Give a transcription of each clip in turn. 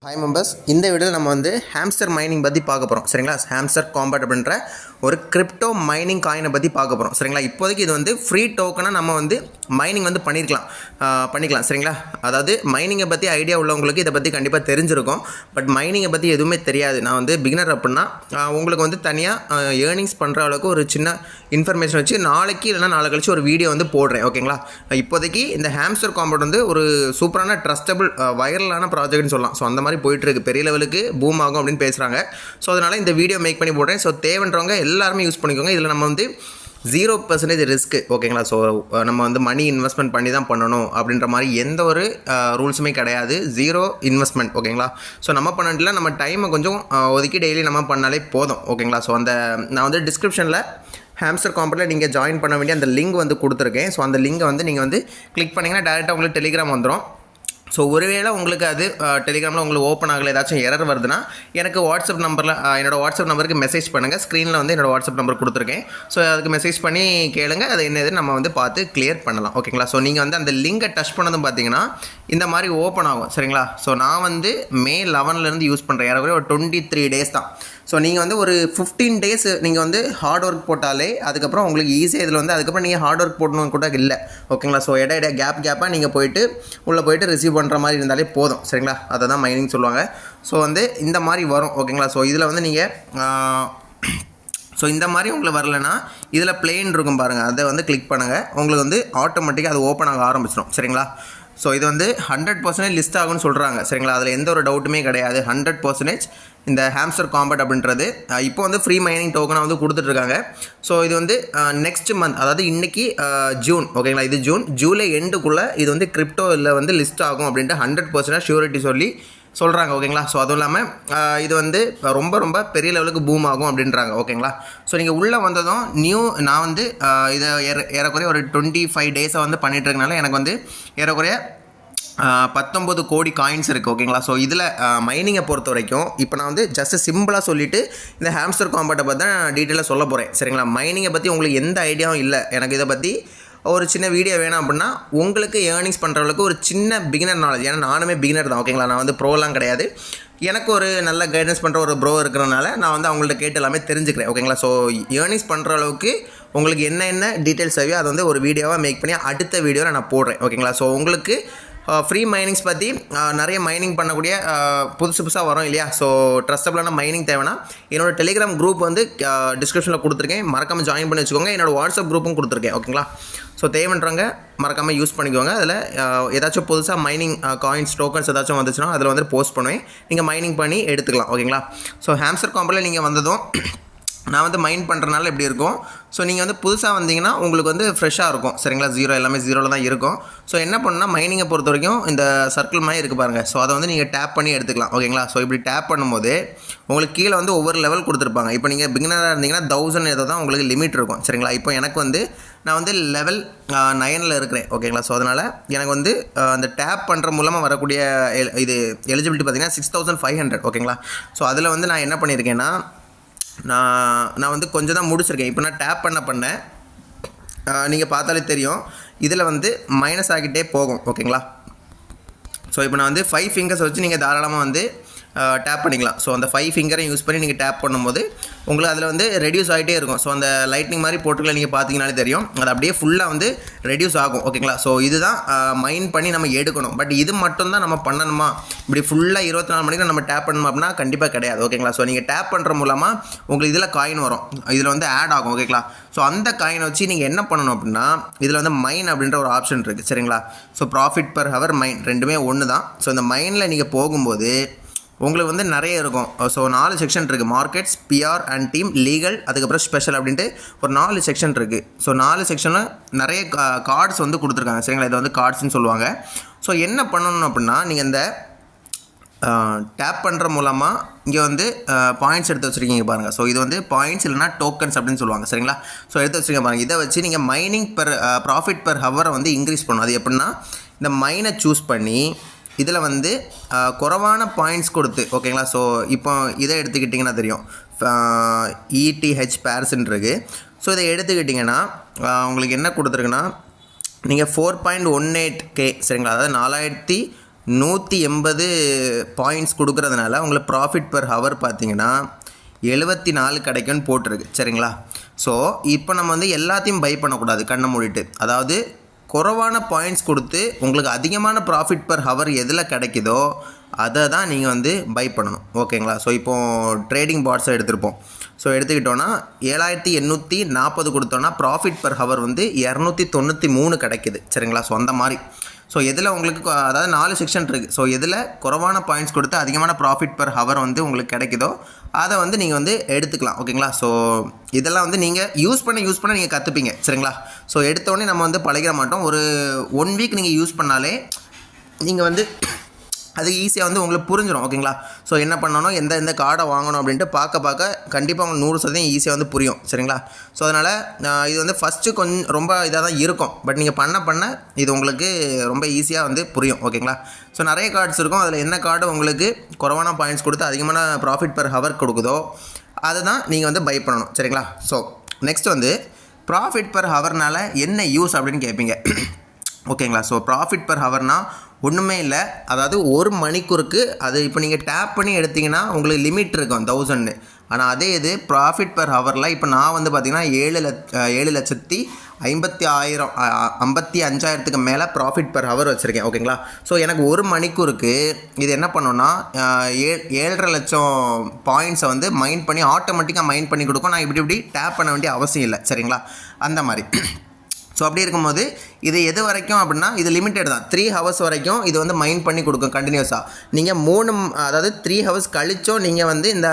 Hi members, இந்த வீடியோவில் நம்ம வந்து ஹாம்ஸ்டர் மைனிங் பற்றி பார்க்க போகிறோம். சரிங்களா? ஹாம்ஸ்டர் காம்பேட் அப்படின்ற ஒரு கிரிப்டோ மைனிங் காயினை பற்றி பார்க்க போகிறோம். சரிங்களா? இப்போதைக்கு இது வந்து ஃப்ரீ டோக்கனாக நம்ம வந்து மைனிங் வந்து பண்ணிக்கலாம். சரிங்களா? அதாவது மைனிங்கை பற்றி ஐடியா உள்ளவங்களுக்கு இதை பற்றி கண்டிப்பாக தெரிஞ்சிருக்கும். பட் மைனிங்கை பற்றி எதுவுமே தெரியாது. நான் வந்து பிகினர் அப்படின்னா உங்களுக்கு வந்து தனியாக ஏர்னிங்ஸ் பண்ணுற அளவுக்கு ஒரு சின்ன இன்ஃபர்மேஷன் வச்சு நாளைக்கு இல்லைனா நாளை கழிச்சு ஒரு வீடியோ வந்து போடுறேன். ஓகேங்களா? இப்போதைக்கு இந்த ஹாம்ஸ்டர் காம்பேட் வந்து ஒரு சூப்பரான ட்ரஸ்டபிள் வைரலான ப்ராஜெக்ட்னு சொல்லலாம். ஸோ அந்த மாதிரி போயிட்டுருக்கு, பெரிய லெவலுக்கு பூம் ஆகும் அப்படின்னு பேசுகிறாங்க. ஸோ அதனால் இந்த வீடியோ மேக் பண்ணி போடுறேன். ஸோ தேவைன்றவங்க எல்லாருமே யூஸ் பண்ணிக்கோங்க. இதில் நம்ம வந்து 0% ரிஸ்க்கு. ஓகேங்களா? ஸோ நம்ம வந்து மணி இன்வெஸ்ட்மெண்ட் பண்ணி தான் பண்ணணும் அப்படின்ற மாதிரி எந்த ஒரு ரூல்ஸுமே கிடையாது. 0 இன்வெஸ்ட்மெண்ட். ஓகேங்களா? ஸோ நம்ம பண்ணல, நம்ம டைமை கொஞ்சம் ஒதுக்கி டெய்லி நம்ம பண்ணாலே போதும். ஓகேங்களா? ஸோ நான் வந்து டிஸ்கிரிப்ஷனில் ஹாம்ஸ்டர் காம்பேட்டில் நீங்கள் ஜாயின் பண்ண வேண்டிய அந்த லிங்க் வந்து கொடுத்துருக்கேன். ஸோ அந்த லிங்கை வந்து நீங்கள் வந்து கிளிக் பண்ணிங்கன்னா டேரெக்டாக உங்களுக்கு டெலிகிராம் வந்துடும். ஸோ ஒருவேளை உங்களுக்கு அது டெலிகிராமில் உங்களுக்கு ஓப்பன் ஆகலை, ஏதாச்சும் எரர் வருதுன்னா எனக்கு வாட்ஸ்அப் நம்பரில் என்னோடய வாட்ஸ்அப் நம்பருக்கு மெசேஜ் பண்ணுங்கள். ஸ்க்ரீனில் வந்து என்னோடய வாட்ஸ்அப் நம்பர் கொடுத்துருக்கேன். ஸோ அதுக்கு மெசேஜ் பண்ணி கேளுங்க, அது என்னதுன்னு நம்ம வந்து பார்த்து கிளியர் பண்ணலாம். ஓகேங்களா? ஸோ நீங்கள் வந்து அந்த லிங்கை டச் பண்ணதும் பார்த்தீங்கன்னா இந்த மாதிரி ஓப்பன் ஆகும். சரிங்களா? ஸோ நான் வந்து May 11 யூஸ் பண்ணுறேன். ஏறக்குறைய ஒரு 23 டேஸ் தான். ஸோ நீங்கள் வந்து ஒரு 15 டேஸ் நீங்கள் வந்து ஹார்ட் ஒர்க் போட்டாலே அதுக்கப்புறம் உங்களுக்கு ஈஸியாக இதில் வந்து அதுக்கப்புறம் நீங்கள் ஹார்ட் ஒர்க் போடணும்னு கூட இல்லை. ஓகேங்களா? ஸோ இடையிட கேப்பாக நீங்கள் போயிட்டு உள்ளே போயிட்டு ரிசீவ் பண்ணுற மாதிரி இருந்தாலே போதும். சரிங்களா? அதை தான் மைனிங் சொல்லுவாங்க. ஸோ வந்து இந்த மாதிரி வரும். ஓகேங்களா? ஸோ இதில் வந்து நீங்கள் இந்த மாதிரி உங்களுக்கு வரலைன்னா இதில் பிளேன் இருக்கும் பாருங்கள், அதை வந்து கிளிக் பண்ணுங்கள். உங்களுக்கு வந்து ஆட்டோமேட்டிக்காக அது ஓப்பன் ஆக ஆரம்பிச்சிடும். சரிங்களா? ஸோ இது வந்து 100% லிஸ்ட் ஆகும்னு சொல்கிறாங்க. சரிங்களா? அதில் எந்த ஒரு டவுட்டுமே கிடையாது. 100% இந்த ஹாம்ஸ்டர் காம்பேட் அப்படின்றது இப்போ வந்து ஃப்ரீ மைனிங் டோக்கனாக வந்து கொடுத்துட்ருக்காங்க. ஸோ இது வந்து நெக்ஸ்ட் மந்த், அதாவது இன்றைக்கி ஜூன். ஓகேங்களா? இது ஜூலை எண்டுக்குள்ளே இது வந்து கிரிப்டோவில் வந்து லிஸ்ட் ஆகும் அப்படின்ட்டு 100% ஷூரிட்டி சொல்லி சொல்கிறாங்க. ஓகேங்களா? ஸோ அதுவும் இல்லாமல் இது வந்து ரொம்ப பெரிய லெவலுக்கு பூம் ஆகும் அப்படின்றாங்க. ஓகேங்களா? ஸோ நீங்கள் உள்ளே வந்ததும் நான் வந்து இதை ஏறக்குறைய ஒரு 25 டேஸை வந்து பண்ணிகிட்ருக்கனால எனக்கு வந்து ஏறக்குறைய 19 கோடி காயின்ஸ் இருக்குது. ஓகேங்களா? ஸோ இதில் மைனிங்கை பொறுத்த வரைக்கும் இப்போ நான் வந்து ஜஸ்ட் சிம்பிளாக சொல்லிவிட்டு இந்த ஹாம்ஸ்டர் காம்பேட்டை பற்றி தான் டீட்டெயிலாக சொல்ல போகிறேன். சரிங்களா? மைனிங்கை பற்றி உங்களுக்கு எந்த ஐடியாவும் இல்லை, எனக்கு இதை பற்றி ஒரு சின்ன வீடியோ வேணும் அப்படின்னா உங்களுக்கு ஏர்னிங்ஸ் பண்ணுறவங்களுக்கு ஒரு சின்ன பிகினர் நாலேஜ். ஏன்னா நானுமே பிகினர் தான். ஓகேங்களா? நான் வந்து ப்ரோலாம் கிடையாது. எனக்கு ஒரு நல்ல கைடன்ஸ் பண்ணுற ஒரு ப்ரோ இருக்கிறனால நான் வந்து அவங்கள்ட்ட கேட்டு எல்லாமே தெரிஞ்சுக்கிறேன். ஓகேங்களா? ஸோ ஏர்னிங்ஸ் பண்ணுற அளவுக்கு உங்களுக்கு என்ன டீட்டெயில்ஸ் தேவையோ அதை வந்து ஒரு வீடியோவாக மேக் பண்ணி அடுத்த வீடியோவில் நான் போடுறேன். ஓகேங்களா? ஸோ உங்களுக்கு ஃப்ரீ மைனிங்ஸ் பற்றி நிறைய மைனிங் பண்ணக்கூடிய புதுசாக வரும் இல்லையா? ஸோ ட்ரஸ்டபிளான மைனிங் தேவைன்னா என்னோடய டெலிகிராம் குரூப் வந்து டிஸ்கிரிப்ஷனில் கொடுத்துருக்கேன், மறக்காமல் ஜாயின் பண்ணி வச்சுக்கோங்க. என்னோடய வாட்ஸ்அப் குரூப்பும் கொடுத்துருக்கேன். ஓகேங்களா? ஸோ தேவைன்றவங்க மறக்காமல் யூஸ் பண்ணிக்கோங்க. அதில் ஏதாச்சும் புதுசாக மைனிங் காயின்ஸ் டோக்கன்ஸ் ஏதாச்சும் வந்துச்சுன்னா அதில் வந்து போஸ்ட் பண்ணுவேன், நீங்கள் மைனிங் பண்ணி எடுத்துக்கலாம். ஓகேங்களா? ஸோ ஹாம்ஸ்டர் காம்பேட்டில் நீங்கள் வந்ததும் நான் வந்து மைண்ட் பண்ணுறதுனால எப்படி இருக்கும், ஸோ நீங்கள் வந்து புதுசாக வந்தீங்கன்னா உங்களுக்கு வந்து ஃப்ரெஷ்ஷாக இருக்கும். சரிங்களா? 0 எல்லாமே 0ல் தான் இருக்கும். ஸோ என்ன பண்ணுன்னா மைனிங்கை பொறுத்த வரைக்கும் இந்த சர்க்கிள் மாதிரி இருக்குது பாருங்கள். ஸோ அதை வந்து நீங்கள் டேப் பண்ணி எடுத்துக்கலாம். ஓகேங்களா? ஸோ இப்படி டேப் பண்ணும்போது உங்களுக்கு கீழே வந்து ஒவ்வொரு லெவல் கொடுத்துருப்பாங்க. இப்போ நீங்கள் பிகினராக இருந்தீங்கன்னா 1000 ஏதோ தான் உங்களுக்கு லிமிட் இருக்கும். சரிங்களா? இப்போ எனக்கு வந்து நான் வந்து லெவல் 9ல் இருக்கிறேன். ஓகேங்களா? ஸோ அதனால் எனக்கு வந்து அந்த டேப் பண்ணுற மூலமாக வரக்கூடிய இது எலிஜிபிலிட்டி பார்த்திங்கன்னா 6500. ஓகேங்களா? ஸோ அதில் வந்து நான் என்ன பண்ணியிருக்கேன்னா நான் வந்து கொஞ்சம் தான் முடிச்சிருக்கேன். இப்போ நான் டேப் பண்ணேன், நீங்கள் பார்த்தாலே தெரியும் இதில் வந்து மைனஸ் ஆகிட்டே போகும். ஓகேங்களா? ஸோ இப்போ நான் வந்து 5 ஃபிங்கர்ஸ் வச்சு நீங்கள் தாராளமாக வந்து டேப் பண்ணிக்கலாம். ஸோ அந்த 5 ஃபிங்கரையும் யூஸ் பண்ணி நீங்கள் டேப் பண்ணும்போது உங்களுக்கு அதில் வந்து ரெடியூஸ் ஆகிட்டே இருக்கும். ஸோ அந்த லைட்னிங் மாதிரி போட்டுக்கலாம், நீங்கள் பார்த்தீங்கனாலே தெரியும் அது அப்படியே ஃபுல்லாக வந்து ரெடியூஸ் ஆகும். ஓகேங்களா? ஸோ இதுதான் மைண்ட் பண்ணி நம்ம எடுக்கணும். பட் இது மட்டும்தான் நம்ம பண்ணணுமா, இப்படி ஃபுல்லாக 24 மணிக்கு நம்ம டேப் பண்ணணும் அப்படின்னா கண்டிப்பாக கிடையாது. ஓகேங்களா? ஸோ நீங்கள் டேப் பண்ணுற மூலமாக உங்களுக்கு இதில் காயின் வரும், இதில் வந்து ஆட் ஆகும். ஓகேங்களா? ஸோ அந்த காயினை வச்சு நீங்கள் என்ன பண்ணணும் அப்படின்னா இதில் வந்து மைன் அப்படின்ற ஒரு ஆப்ஷன் இருக்குது. சரிங்களா? ஸோ ப்ராஃபிட் பர் ஹவர் மைன் ரெண்டுமே ஒன்று தான். ஸோ இந்த மைனில் நீங்கள் போகும்போது உங்களுக்கு வந்து நிறைய இருக்கும். ஸோ 4 செக்ஷன் இருக்குது: markets, PR and team, legal, அதுக்கப்புறம் ஸ்பெஷல் அப்படின்ட்டு ஒரு 4 செக்ஷன் இருக்குது. ஸோ 4 செக்ஷனில் நிறைய கார்ட்ஸ் வந்து கொடுத்துருக்காங்க. சரிங்களா? இதை வந்து கார்ட்ஸ்ன்னு சொல்லுவாங்க. ஸோ என்ன பண்ணணும் அப்படின்னா நீங்கள் இந்த டேப் பண்ணுற மூலமாக இங்கே வந்து பாயிண்ட்ஸ் எடுத்து வச்சுருக்கீங்க பாருங்கள். ஸோ இது வந்து பாயிண்ட்ஸ் இல்லைனா டோக்கன்ஸ் அப்படின்னு சொல்லுவாங்க. சரிங்களா? ஸோ எடுத்து வச்சுருக்கீங்க பாருங்கள். இதை வச்சு நீங்கள் மைனிங் ப்ராஃபிட் பர் ஹவரை வந்து இன்க்ரீஸ் பண்ணணும். அது எப்படின்னா இந்த மைனை சூஸ் பண்ணி இதில் வந்து குறைவான பாயிண்ட்ஸ் கொடுத்து. ஓகேங்களா? ஸோ இப்போ இதை எடுத்துக்கிட்டிங்கன்னா தெரியும், ETH பேர்ஸ்ன்னு இருக்குது. ஸோ இதை எடுத்துக்கிட்டிங்கன்னா உங்களுக்கு என்ன கொடுத்துருக்குன்னா நீங்கள் 4.18K. சரிங்களா? அதாவது 180 பாயிண்ட்ஸ் கொடுக்குறதுனால உங்களுக்கு ப்ராஃபிட் பெர் ஹவர் பார்த்தீங்கன்னா 74 கிடைக்கும்னு போட்டிருக்கு. சரிங்களா? ஸோ இப்போ நம்ம வந்து எல்லாத்தையும் பை பண்ணக்கூடாது கண்ணை மூடிட்டு. அதாவது குறைவான பாயிண்ட்ஸ் கொடுத்து உங்களுக்கு அதிகமான ப்ராஃபிட் பெர் ஹவர் எதில் கிடைக்குதோ அதை தான் நீங்கள் வந்து பை பண்ணணும். ஓகேங்களா? ஸோ இப்போது ட்ரேடிங் பாட்ஸை எடுத்துருப்போம். ஸோ எடுத்துக்கிட்டோன்னா 7840 கொடுத்தோன்னா ப்ராஃபிட் பெர் ஹவர் வந்து 293 கிடைக்குது. சரிங்களா? ஸோ அந்த மாதிரி ஸோ எதில் உங்களுக்கு அதாவது 4 செக்ஷன் இருக்குது. ஸோ எதில் குறைவான பாயிண்ட்ஸ் கொடுத்து அதிகமான ப்ராஃபிட் பெர் ஹவர் வந்து உங்களுக்கு கிடைக்குதோ அதை வந்து நீங்கள் வந்து எடுத்துக்கலாம். ஓகேங்களா? ஸோ இதெல்லாம் வந்து நீங்கள் யூஸ் பண்ண நீங்கள் கற்றுப்பீங்க. சரிங்களா? ஸோ எடுத்தோடனே நம்ம வந்து பழகிட மாட்டோம். ஒரு 1 வீக் நீங்கள் யூஸ் பண்ணாலே நீங்கள் வந்து அது ஈஸியாக வந்து உங்களுக்கு புரிஞ்சிடும். ஓகேங்களா? ஸோ என்ன பண்ணணும், எந்த கார்டை வாங்கணும் அப்படின்ட்டு பார்க்க கண்டிப்பாக உங்களுக்கு 100% ஈஸியாக வந்து புரியும். சரிங்களா? ஸோ அதனால் இது வந்து ஃபஸ்ட்டு கொஞ்சம் ரொம்ப இதாக தான் இருக்கும். பட் நீங்கள் பண்ண இது உங்களுக்கு ரொம்ப ஈஸியாக வந்து புரியும். ஓகேங்களா? ஸோ நிறைய கார்ட்ஸ் இருக்கும். அதில் என்ன கார்டு உங்களுக்கு குறைவான பாயிண்ட்ஸ் கொடுத்து அதிகமான ப்ராஃபிட் பெர் ஹவர் கொடுக்குதோ அதை தான் நீங்கள் வந்து பை பண்ணணும். சரிங்களா? ஸோ நெக்ஸ்ட் வந்து ப்ராஃபிட் பெர் ஹவர்னால் என்ன யூஸ் அப்படின்னு கேட்பீங்க. ஓகேங்களா? ஸோ ப்ராஃபிட் பெர் ஹவர்னால் ஒன்றுமே இல்லை. அதாவது ஒரு மணிக்கூருக்கு அது இப்போ நீங்கள் டேப் பண்ணி எடுத்திங்கன்னா உங்களுக்கு லிமிட் இருக்கும் 1000. ஆனால் அதே இது ப்ராஃபிட் பெர் ஹவரில் இப்போ நான் வந்து பார்த்திங்கன்னா 7,55,000 மேலே ப்ராஃபிட் பெர் ஹவர் வச்சுருக்கேன். ஓகேங்களா? ஸோ எனக்கு ஒரு மணிக்கூருக்கு இது என்ன பண்ணோன்னா 7.5 லட்சம் பாயிண்ட்ஸை வந்து மைண்ட் பண்ணி ஆட்டோமேட்டிக்காக மைண்ட் பண்ணி கொடுக்கும். நான் இப்படி டேப் பண்ண வேண்டிய அவசியம் இல்லை. சரிங்களா? அந்த மாதிரி. ஸோ அப்படி இருக்கும்போது இது எது வரைக்கும் அப்படின்னா இது லிமிட்டட் தான். 3 ஹவர்ஸ் வரைக்கும் இது வந்து மைண்ட் பண்ணி கொடுக்கும் கண்டினியூஸாக. நீங்கள் 3 ஹவர்ஸ் கழிச்சோம் நீங்கள் வந்து இந்த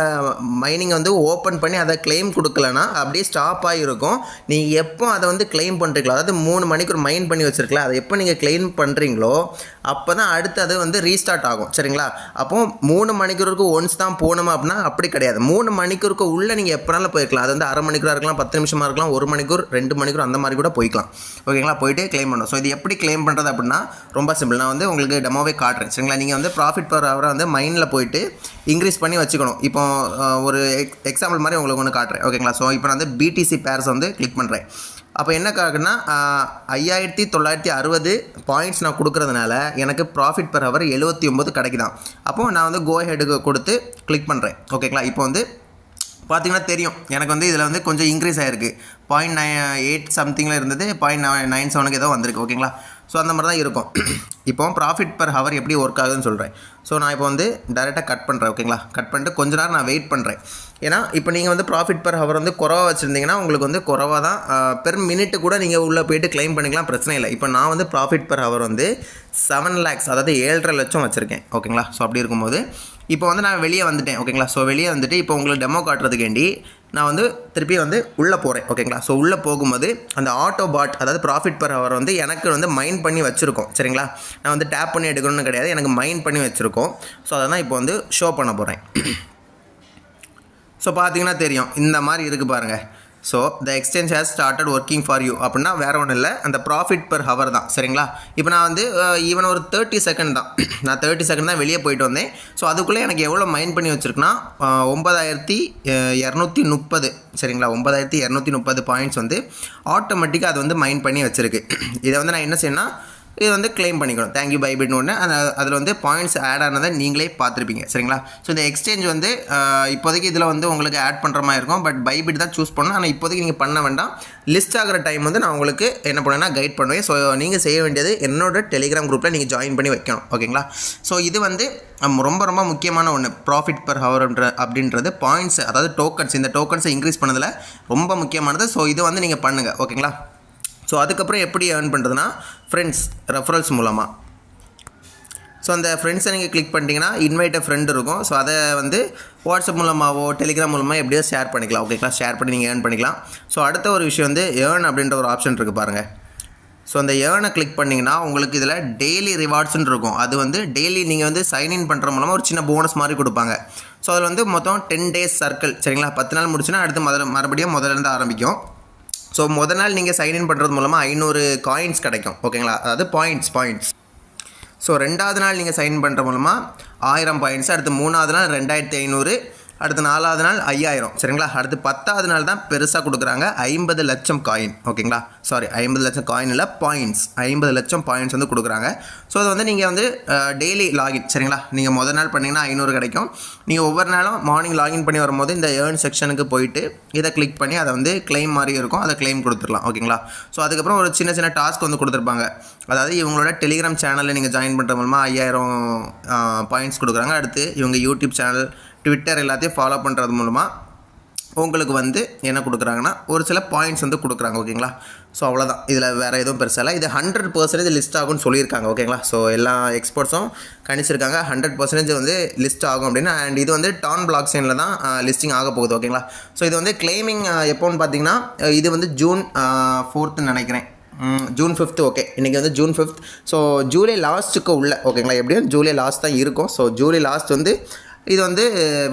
மைனிங்கை வந்து ஓப்பன் பண்ணி அதை கிளைம் கொடுக்கலன்னா அப்படியே ஸ்டாப் ஆகிருக்கும். நீங்கள் எப்போ அதை வந்து கிளைம் பண்ணுறீங்களோ, அதாவது 3 மணிக்கு மைண்ட் பண்ணி வச்சுருக்கலாம், அதை எப்போ நீங்கள் கிளைம் பண்ணுறீங்களோ அப்போ தான் அடுத்து அது வந்து ரீஸ்டார்ட் ஆகும். சரிங்களா? அப்போது 3 மணிக்கூருக்கு ஒன்ஸ் தான் போகணுமா அப்படின்னா அப்படி கிடையாது. 3 மணிக்கூருக்கு உள்ளே நீங்கள் எப்போனாலும் போயிருக்கலாம். அது வந்து அரை மணிக்கூராக இருக்கலாம், 10 நிமிஷமாக இருக்கலாம், 1 மணிக்கூர், 2 மணிக்கூர், அந்த மாதிரி கூட போய்க்கலாம். ஓகேங்களா? போயிட்டு கிளைம் பண்ணணும். ஸோ இது எப்படி கிளைம் பண்ணுறது அப்படின்னா ரொம்ப சிம்பிள். நான் வந்து உங்களுக்கு டெமோவே காட்டுறேன். சரிங்களா? நீங்கள் வந்து ப்ராஃபிட் பெர் ஹவரை வந்து மைண்டில் போயிட்டு இன்க்ரீஸ் பண்ணி வச்சுக்கணும். இப்போ ஒரு எக்ஸாம்பிள் மாதிரி உங்களுக்கு ஒன்று காட்டுறேன். ஓகேங்களா? ஸோ இப்போ நான் வந்து பிடிசி பேர்ஸ் வந்து கிளிக் பண்ணுறேன். அப்போ என்ன காக்குன்னா 5960 பாயிண்ட்ஸ் நான் கொடுக்குறதுனால எனக்கு ப்ராஃபிட் பெர் ஹவர் 79 கிடைக்குதான். அப்போது நான் வந்து கோ ஹெட்டுக்கு கொடுத்து கிளிக் பண்ணுறேன். ஓகேங்களா? இப்போ வந்து பார்த்திங்கன்னா தெரியும் எனக்கு வந்து இதில் வந்து கொஞ்சம் இன்க்ரீஸ் ஆகிருக்கு. 0.8 சம்திங்கில் இருந்தது 0.97 ஏதோ வந்திருக்கு. ஓகேங்களா? ஸோ அந்த மாதிரி தான் இருக்கும். இப்போ ப்ராஃபிட் பெர் ஹவர் எப்படி ஒர்க் ஆகுதுன்னு சொல்கிறேன். ஸோ நான் இப்போ வந்து டைரெக்டாக கட் பண்ணுறேன். ஓகேங்களா? கட் பண்ணிட்டு கொஞ்ச நேரம் நான் வெயிட் பண்ணுறேன். ஏன்னா இப்போ நீங்கள் வந்து ப்ராஃபிட் பெர் ஹவர் வந்து குறவாக வச்சுருந்தீங்கன்னா உங்களுக்கு வந்து குறவாக தான் பெர் மினிட்டு கூட நீங்கள் உள்ளே போய்ட்டு கிளைம் பண்ணிக்கலாம், பிரச்சனை இல்லை. இப்போ நான் வந்து ப்ராஃபிட் பெர் ஹவர் வந்து 7 lakhs அதாவது 7.5 லட்சம் வச்சுருக்கேன். ஓகேங்களா? ஸோ அப்படி இருக்கும்போது இப்போ வந்து நான் வெளியே வந்துட்டேன். ஓகேங்களா? ஸோ வெளியே வந்துட்டு இப்போ உங்களுக்கு டெமோ காட்டுறதுக்கேண்டி நான் வந்து திருப்பி வந்து உள்ளே போகிறேன். ஓகேங்களா? ஸோ உள்ளே போகும்போது அந்த ஆட்டோ பாட் அதாவது ப்ராஃபிட் பெர் ஹவர் வந்து எனக்கு வந்து மைண்ட் பண்ணி வச்சுருக்கோம். சரிங்களா? நான் வந்து டேப் பண்ணி எடுக்கணும்னு கிடையாது, எனக்கு மைண்ட் பண்ணி வச்சுருக்கோம். ஸோ அதை தான் இப்போ வந்து ஷோ பண்ண போகிறேன். ஸோ பார்த்தீங்கன்னா தெரியும் இந்த மாதிரி இருக்குது பாருங்கள். So the exchange has started working for you அப்படின்னா வேறு ஒன்றும் இல்லை, அந்த ப்ராஃபிட் பெர் ஹவர் தான். சரிங்களா? இப்போ நான் வந்து ஈவன் ஒரு 30 செகண்ட் தான், நான் 30 செகண்ட் தான் வெளியே போயிட்டு வந்தேன். ஸோ அதுக்குள்ளே எனக்கு எவ்வளோ மைண்ட் பண்ணி வச்சுருக்குன்னா 9230. சரிங்களா? 9230 பாயிண்ட்ஸ் வந்து ஆட்டோமேட்டிக்காக அது வந்து மைண்ட் பண்ணி வச்சுருக்கு. இதை வந்து நான் என்ன செய்யணும்னா இது வந்து கிளைம் பண்ணிக்கணும். தேங்க்யூ பைபிட்னு ஒன்று அதில் வந்து பாயிண்ட்ஸ் ஆட் ஆனதை நீங்களே பார்த்துருப்பீங்க. சரிங்களா? ஸோ இந்த எக்ஸ்சேஞ்ச் வந்து இப்போதைக்கு இதில் வந்து உங்களுக்கு ஆட் பண்ணுற மாதிரி இருக்கும். பட் பைபிட் தான் சூஸ் பண்ணணும். ஆனால் இப்போதைக்கு நீங்கள் பண்ண வேண்டாம். லிஸ்ட் ஆகிற டைம் வந்து நான் உங்களுக்கு என்ன பண்ணுவேன்னா கைட் பண்ணுவேன். ஸோ நீங்கள் செய்ய வேண்டியது என்னோட டெலிகிராம் குரூப்பில் நீங்கள் ஜாயின் பண்ணி வைக்கணும். ஓகேங்களா? ஸோ இது வந்து ரொம்ப முக்கியமான ஒன்று. ப்ராஃபிட் பெர் ஹவர் அப்படின்றது பாயிண்ட்ஸ் அதாவது டோக்கன்ஸ், இந்த டோக்கன்ஸை இன்க்ரீஸ் பண்ணதில் ரொம்ப முக்கியமானது. ஸோ இது வந்து நீங்கள் பண்ணுங்கள். ஓகேங்களா? ஸோ அதுக்கப்புறம் எப்படி ஏர்ன் பண்ணுறதுனா ஃப்ரெண்ட்ஸ் ரெஃபரல்ஸ் மூலமாக. ஸோ அந்த ஃப்ரெண்ட்ஸை நீங்கள் கிளிக் பண்ணிட்டீங்கன்னா இன்வைட் ஃப்ரெண்ட் இருக்கும். ஸோ அதை வந்து வாட்ஸ்அப் மூலமாகவோ டெலிகிராம் மூலமாக எப்படியோ ஷேர் பண்ணிக்கலாம். ஓகேங்களா? ஷேர் பண்ணி நீங்கள் ஏர்ன் பண்ணிக்கலாம். ஸோ அடுத்த ஒரு விஷயம் வந்து ஏர்ன் அப்படின்ற ஒரு ஆப்ஷன் இருக்குது பாருங்கள். ஸோ அந்த ஏர்னை கிளிக் பண்ணிங்கன்னா உங்களுக்கு இதில் டெய்லி ரிவார்ட்ஸ்ன்னு இருக்கும். அது வந்து டெய்லி நீங்கள் வந்து சைன்இன் பண்ணுற மூலமாக ஒரு சின்ன போனஸ் மாதிரி கொடுப்பாங்க. ஸோ அதில் வந்து மொத்தம் 10 days சர்க்கிள். சரிங்களா? 10 நாள் முடிச்சுன்னா அடுத்து மறுபடியும் முதல்லேருந்து ஆரம்பிக்கும். ஸோ முதல் நாள் நீங்கள் சைன்இன் பண்ணுறது மூலமாக 500 காயின்ஸ் கிடைக்கும். ஓகேங்களா? அதாவது பாயிண்ட்ஸ். ஸோ 2வது நாள் நீங்கள் சைன் பண்ணுற மூலமாக 1000 பாயிண்ட்ஸ், அடுத்து 3வது நாள் 2500, அடுத்து 4வது நாள் 5000 சரிங்களா. அடுத்து 10வது நாள் தான் பெருசாக கொடுக்குறாங்க 50 லட்சம் காயின் ஓகேங்களா. சாரி 50 லட்சம் காயின் இல்லை பாயிண்ட்ஸ், 50 லட்சம் பாயிண்ட்ஸ் வந்து கொடுக்குறாங்க. ஸோ அது வந்து நீங்கள் வந்து டெய்லி லாகின் சரிங்களா. நீங்கள் முதல் நாள் பண்ணிங்கன்னா 500 கிடைக்கும். நீங்கள் ஒவ்வொரு நாளும் மார்னிங் லாகின் பண்ணி வரும்போது இந்த ஏர்ன் செக்ஷனுக்கு போயிட்டு இதை கிளிக் பண்ணி அதை வந்து கிளைம் மாதிரி இருக்கும், அதை கிளைம் கொடுத்துடலாம் ஓகேங்களா. ஸோ அதுக்கப்புறம் ஒரு சின்ன சின்ன டாஸ்க் வந்து கொடுத்துருப்பாங்க. அதாவது இவங்களோட டெலிகிராம் சேனலில் நீங்கள் ஜாயின் பண்ணுற மூலமாக 5000 பாயிண்ட்ஸ் கொடுக்குறாங்க. அடுத்து இவங்க யூடியூப் சேனல், ட்விட்டர் எல்லாத்தையும் ஃபாலோ பண்ணுறது மூலமாக உங்களுக்கு வந்து என்ன கொடுக்குறாங்கன்னா ஒரு சில பாயிண்ட்ஸ் வந்து கொடுக்குறாங்க ஓகேங்களா. ஸோ அவ்வளோதான், இதில் வேறு எதுவும் பெருசாக இது 100% லிஸ்ட் ஆகும்னு சொல்லியிருக்காங்க ஓகேங்களா. ஸோ எல்லா எக்ஸ்பர்ட்ஸும் கணிச்சிருக்காங்க 100% வந்து லிஸ்ட் ஆகும் அப்படின்னு. அண்ட் இது வந்து டான் பிளாக் செயினில் தான் லிஸ்டிங் ஆக போகுது ஓகேங்களா. ஸோ இது வந்து கிளைமிங் எப்போன்னு பார்த்தீங்கன்னா இது வந்து ஜூன் 4th நினைக்கிறேன், ஜூன் 5th ஓகே. இன்றைக்கி வந்து ஜூன் 5th. ஸோ ஜூலை லாஸ்ட்டுக்கு உள்ள ஓகேங்களா. எப்படியும் ஜூலை லாஸ்ட் தான் இருக்கும். ஸோ ஜூலை லாஸ்ட் வந்து இது வந்து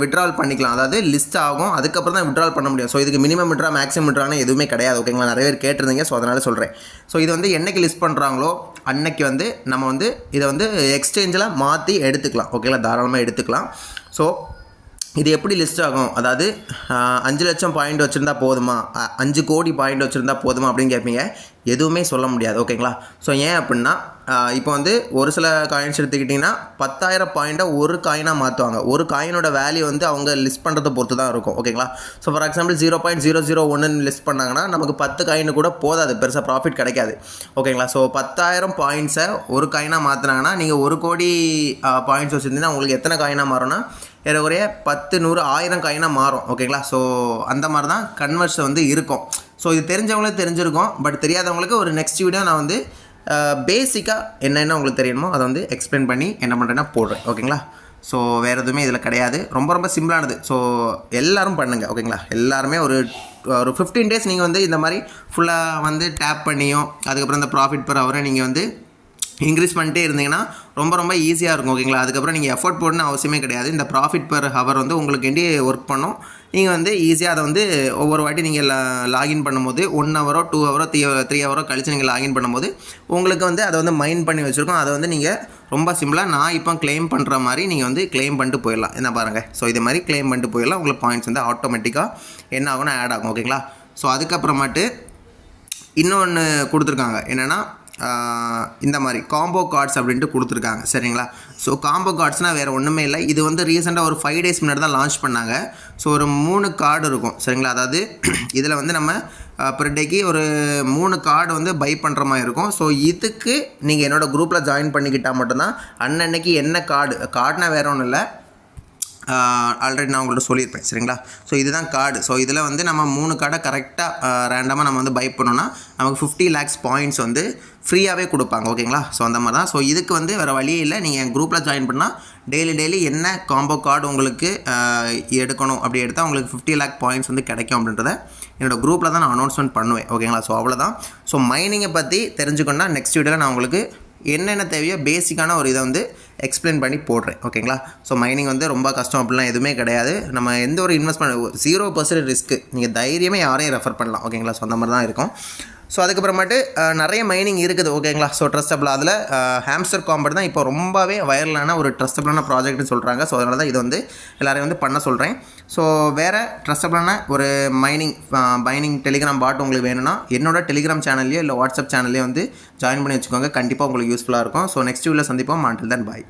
விட்ரால் பண்ணிக்கலாம், அதாவது லிஸ்ட் ஆகும், அதுக்கப்புறம் தான் விட்ரால் பண்ண முடியும். ஸோ இதுக்கு மினிமம் விட்ரா மேக்ஸிமம் விட்ரான்னு எதுவுமே கிடையாது ஓகேங்களா. நிறைய பேர் கேட்டிருந்தீங்க, ஸோ அதனால் சொல்கிறேன். ஸோ இது வந்து என்றைக்கு லிஸ்ட் பண்ணுறாங்களோ அன்னைக்கு வந்து நம்ம வந்து இதை வந்து எக்ஸ்சேஞ்சில் மாற்றி எடுத்துக்கலாம் ஓகேங்களா, தாராளமாக எடுத்துக்கலாம். ஸோ இது எப்படி லிஸ்ட் ஆகும், அதாவது 5 லட்சம் பாயிண்ட் வச்சுருந்தா போதுமா, 5 கோடி பாயிண்ட் வச்சுருந்தா போதுமா அப்படின்னு கேட்பீங்க. எதுவுமே சொல்ல முடியாது ஓகேங்களா. ஸோ ஏன் அப்படின்னா இப்போ வந்து ஒரு சில காயின்ஸ் எடுத்துக்கிட்டிங்கன்னா 10,000 பாயிண்ட்டை ஒரு காயினாக மாற்றுவாங்க. ஒரு காயினோட வேல்யூ வந்து அவங்க லிஸ்ட் பண்ணுறதை பொறுத்து தான் இருக்கும் ஓகேங்களா. ஸோ ஃபார் எக்ஸாம்பிள் 0.001 லிஸ்ட் பண்ணாங்கன்னா நமக்கு 10 காயின் கூட போதாது, பெருசாக ப்ராஃபிட் கிடைக்காது ஓகேங்களா. ஸோ 10,000 பாயிண்ட்ஸை ஒரு காயினாக மாற்றினாங்கன்னா நீங்கள் 1 கோடி பாயிண்ட்ஸ் வச்சுருந்தீங்கன்னா உங்களுக்கு எத்தனை காயினாக மாறும்னா ஏறக்குறைய 10, 100, 1000 காயினாக மாறும் ஓகேங்களா. ஸோ அந்த மாதிரி தான் கன்வர்ஷன் வந்து இருக்கும். ஸோ இது தெரிஞ்சவங்களுக்கு தெரிஞ்சிருக்கும், பட் தெரியாதவங்களுக்கு ஒரு நெக்ஸ்ட் வீடியோ நான் வந்து பேசிக்காக என்னென்ன உங்களுக்கு தெரியணுமோ அதை வந்து எக்ஸ்பிளைன் பண்ணி என்ன பண்ணுறேன்னா போடுறேன் ஓகேங்களா. ஸோ வேறு எதுவுமே இதில் கிடையாது, ரொம்ப ரொம்ப சிம்பிளானது. ஸோ எல்லோரும் பண்ணுங்கள் ஓகேங்களா. எல்லாருமே ஒரு 15 days நீங்கள் வந்து இந்த மாதிரி ஃபுல்லாக வந்து டேப் பண்ணியும் அதுக்கப்புறம் இந்த ப்ராஃபிட் பெர் ஹவரை நீங்கள் வந்து இன்க்ரீஸ் பண்ணிட்டே இருந்தீங்கன்னா ரொம்ப ரொம்ப ஈஸியாக இருக்கும் ஓகேங்களா. அதுக்கப்புறம் நீங்கள் எஃபோர்ட் போடணும்னு அவசியமே கிடையாது. இந்த ப்ராஃபிட் பெர் ஹவர் வந்து உங்களுக்கு வேண்டி ஒர்க் பண்ணும். நீங்கள் வந்து ஈஸியாக அதை வந்து ஒவ்வொரு வாட்டி நீங்கள் லாகின் பண்ணும்போது 1 hour 2 hour 3 hour கழித்து நீங்கள் லாகின் பண்ணும்போது உங்களுக்கு வந்து அதை வந்து மைண்ட் பண்ணி வச்சுருக்கோம். அதை வந்து நீங்கள் ரொம்ப சிம்பிளாக நான் இப்போ கிளைம் பண்ணுற மாதிரி நீங்கள் வந்து கிளைம் பண்ணிட்டு போயிடலாம். என்ன பாருங்கள், ஸோ இது மாதிரி கிளைம் பண்ணிட்டு போயிடலாம். உங்களுக்கு பாயிண்ட்ஸ் வந்து ஆட்டோமேட்டிக்காக என்ன ஆகும்னா ஆட் ஆகும் ஓகேங்களா. ஸோ அதுக்கப்புறமாட்டு இன்னொன்று கொடுத்துருக்காங்க என்னென்னா இந்த மாதிரி காம்போ கார்ட்ஸ் அப்படின்ட்டு கொடுத்துருக்காங்க சரிங்களா. ஸோ காம்போ கார்ட்ஸ்னால் வேறு ஒன்றுமே இல்லை. இது வந்து ரீசெண்டாக ஒரு 5 days முன்னாடி தான் லான்ச் பண்ணாங்க. ஸோ ஒரு 3 கார்டு இருக்கும் சரிங்களா. அதாவது இதில் வந்து நம்ம பெர் டேக்கு ஒரு 3 கார்டு வந்து பை பண்ணுற மாதிரி இருக்கும். ஸோ இதுக்கு நீங்கள் என்னோடய குரூப்பில் ஜாயின் பண்ணிக்கிட்டால் மட்டும்தான் அன்னன்னைக்கு என்ன கார்டுனா வேறு ஒன்றும் இல்லை, ஆல்ரெடி நான் உங்கள்கிட்ட சொல்லியிருப்பேன் சரிங்களா. ஸோ இதுதான் கார்டு. ஸோ இதில் வந்து நம்ம 3 கார்டை கரெக்டாக ரேண்டமாக நம்ம வந்து பை பண்ணோன்னா நமக்கு 50 lakhs பாயிண்ட்ஸ் வந்து ஃப்ரீயாகவே கொடுப்பாங்க ஓகேங்களா. ஸோ அந்த மாதிரி தான். ஸோ இதுக்கு வந்து வேறு வழியே இல்லை, நீங்கள் என் குரூப்பில் ஜாயின் பண்ணால் டெய்லி என்ன காம்போ கார்டு உங்களுக்கு எடுக்கணும் அப்படி எடுத்தால் உங்களுக்கு 50 lakh பாயிண்ட்ஸ் வந்து கிடைக்கும் அப்படின்றத என்னோடய குரூப்பில் தான் நான் அனௌன்ஸ்மெண்ட் பண்ணுவேன் ஓகேங்களா. ஸோ அவ்வளோதான். ஸோ மைனிங்கை பற்றி தெரிஞ்சுக்கணுன்னா நெக்ஸ்ட் வீடியோவில் நான் உங்களுக்கு என்னென்ன தேவையோ பேசிக்கான ஒரு இதை வந்து எக்ஸ்பிளைன் பண்ணி போடுறேன் ஓகேங்களா. ஸோ மைனிங் வந்து ரொம்ப கஷ்டம் அப்படிலாம் எதுவுமே கிடையாது. நம்ம எந்த ஒரு இன்வெஸ்ட்மெண்ட் 0% ரிஸ்க்கு, நீங்கள் தைரியமே யாரையும் ரெஃபர் பண்ணலாம் ஓகேங்களா. ஸோ அந்த மாதிரி தான் இருக்கும். ஸோ அதுக்கப்புறமேட்டு நிறைய மைனிங் இருக்குது ஓகேங்களா. ஸோ ட்ரஸ்டபிள் அதில் ஹாம்ஸ்டர் காம்பவுண்ட் தான் இப்போ ரொம்பவே வைரலான ஒரு ட்ரஸ்டபிளான ப்ராஜெக்ட்னு சொல்கிறாங்க. ஸோ அதனால தான் இது வந்து எல்லாரையும் வந்து பண்ண சொல்கிறேன். ஸோ வேறு ட்ரஸ்டபிளான ஒரு மைனிங் டெலிகிராம் பாட் உங்களுக்கு வேணும்னா என்னோட டெலிகிராம் சேனல்லையோ இல்லை வாட்ஸ்அப் சேனல்லையோ வந்து ஜாயின் பண்ணி வச்சுக்கோங்க. கண்டிப்பாக உங்களுக்கு யூஸ்ஃபுல்லாக இருக்கும். ஸோ நெக்ஸ்ட் வீடியோவில் சந்திப்போம். until then bye.